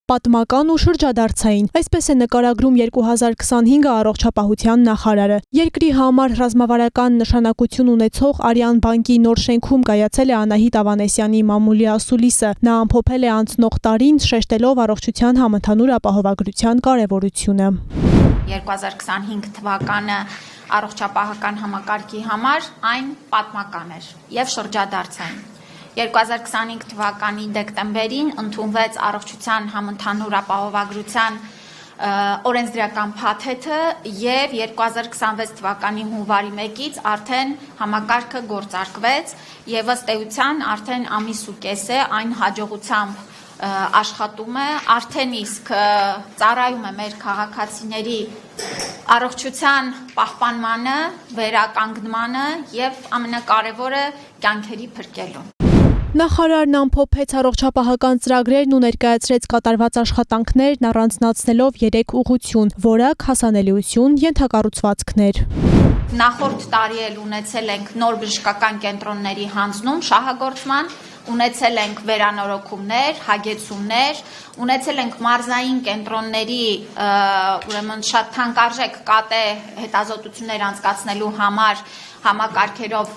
պատմական ու շրջադարձային։ Այսպես է նկարագրում 2025 առողջապահության նախարարը։ Երկրի համար ռազմավարական նշանակություն ունեցող Արյան բանկի նոր շենքում կայացել է Անահիտ Ավանեսյանի մամուլի ասուլիսը։ Նա ամփոփել է անցնող տարին, շեշտելով առողջության համընդհանուր ապահովագրության կարևորությունը։ 2025 թվականը առողջապահական համակարգի համար այն պատմական էր եւ շրջադարձային։ 2025 թվականի դեկտեմբերին ընդունվեց առողջության համընդհանուր ապահովագրության օրենսդրական փաթեթը եւ 2026 թվականի հունվարի 1-ից արդեն համակարգը գործարկվեց եւ ըստ էության արդեն ամիս ու կես է այն հաջողությամբ աշխատում է, արդեն իսկ ծառայում է մեր քաղաքացիների առողջության պահպանմանը, վերականգնմանը եւ ամենակարևորը կյանքերի փրկելուն։ Նախարարն ամփոփեց առողջապահական ծրագրերն ու ներկայացրեց կատարված աշխատանքներն, առանձնացնելով 3 ուղղություն՝ որակ, հասանելիություն, ենթակառուցվածքներ։ Նախորդ տարի էլ ունեցել ենք նոր բժշկական կենտրոնների հանձնում շահագործման, ունեցել ենք վերանորոգումներ, հագեցումներ, ունեցել ենք մարզային կենտրոնների ուրեմն շատ թանկարժեք կատե հետազոտություններ անցկացնելու համար համակարգերով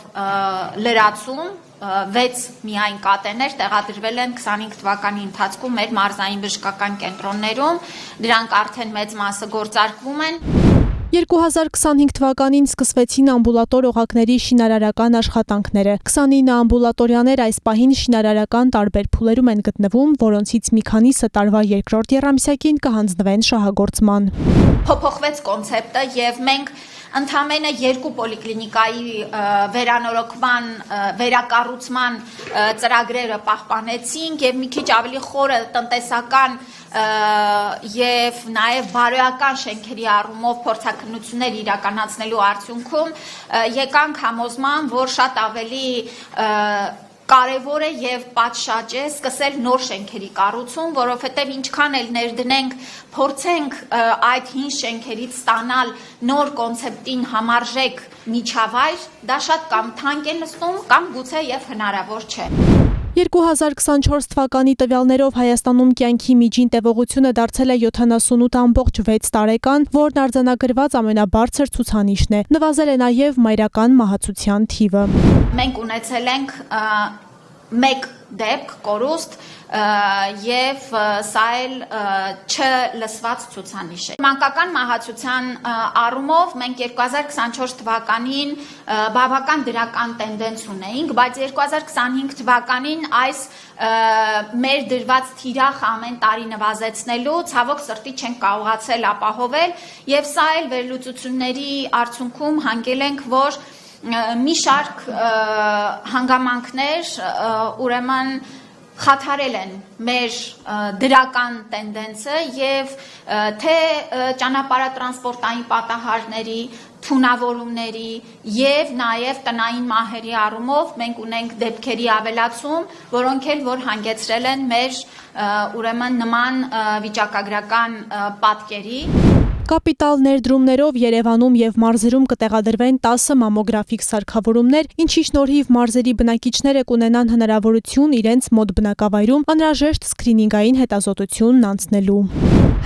լրացում, 6 միայն կատեներ տեղադրվել են 25 թվականի ընթացքում մեր մարզային բժշկական կենտրոններում, դրանք արդեն մեծ մասը գործարկվում են։ 2025 թվականին սկսվեցին ամբուլատոր օղակների շինարարական աշխատանքները։ 29 ամբուլատորիաներ այս պահին շինարարական տարբեր փուլերում են գտնվում, որոնցից մի քանիսը տարվա երկրորդ եռամսյակին կհանձնվեն շահագործման։ Փոփոխվեց կոնցեպտը եւ մենք ընդամենը 2 պոլիկլինիկայի վերանորոգման, վերակառուցման ծրագրերը պահպանեցինք եւ մի քիչ ավելի խորը տնտեսական եւ նաեւ բարոյական շենքերի առումով փորձաքննություններ իրականացնելու արդյունքում եկանք համոզման, որ շատ ավելի կարևոր է եւ պատշաճ է սկսել նոր շենքերի կառուցում, որովհետեւ ինչքան էլ ներդնենք, փորձենք այդ հին շենքերից ստանալ նոր կոնցեպտին համարժեք միջավայր, դա շատ կամ թանկ է նստում, կամ գուցե եւ հնարավոր չէ։ 2024 թվականի տվյալներով Հայաստանում կյանքի միջին տևողությունը դարձել է 78.6 տարեկան, որն արձանագրված ամենաբարձր ցուցանիշն է։ Նվազել է նաև մայրական մահացության թիվը։ Մենք ունեցել ենք 1 դեպք կորուստ եւ սա էլ չլսված ցուցանիշ է։ Մանկական մահացության առումով մենք 2024 թվականին բավական դրական տենդենց ունեինք, բայց 2025 թվականին այս մեր դրված թիրախ ամեն տարի նվազեցնելու ցավոք սրտի չենք կարողացել ապահովել եւ սա էլ վերլուծությունների արդյունքում հանգել ենք, որ մի շարք հանգամանքներ ուրեմն խաթարել են մեր դրական տենդենսը եւ թե ճանապարհատրանսպորտային պատահարների, թունավորումների եւ նաեւ տնային մահերի առումով մենք ունենք դեպքերի ավելացում, որոնք էլ որ հանգեցրել են մեր ուրեմն նման վիճակագրական պատկերի։ Կապիտալ ներդրումներով Երևանում եւ մարզերում կտեղադրվեն 10 մամոգրաֆիկ սարքավորումներ, ինչի շնորհիվ մարզերի բնակիչները կունենան հնարավորություն իրենց մոտ բնակավայրում անհրաժեշտ սկրինինգային հետազոտությունն անցնելու։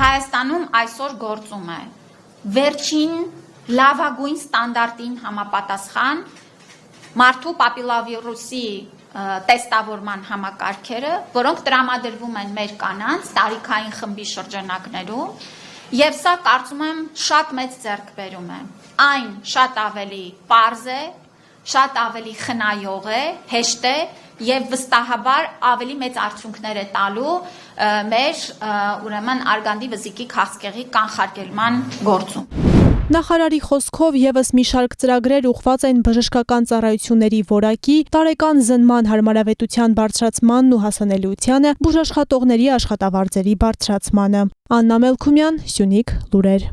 Հայաստանում այսօր գործում է վերջին լավագույն ստանդարտին համապատասխան մարդու պապիլովիրուսի տեստավորման համակարգերը, որոնք տրամադրվում են մեր կանանց տարիքային խմբի շրջանակներում։ Եվ սա կարծում եմ շատ մեծ ձեռքբերում է։ Այն շատ ավելի պարզ է, շատ ավելի խնայող է, հեշտ է եւ վստահաբար ավելի մեծ արդյունքներ է տալու մեր ուրեմն արգանդի վզիկի քաղցկեղի կանխարգելման գործում։ Նախարարի խոսքով եւս մի շարք ծրագրեր ուղղված են բժշկական ծառայությունների որակի, տարեկան զննման հարմարավետության բարձրացմանն ու հասանելիությանը, բուժաշխատողների աշխատավարձերի բարձրացմանը։ Աննա Մելքումյան, Սյունիք լուրեր։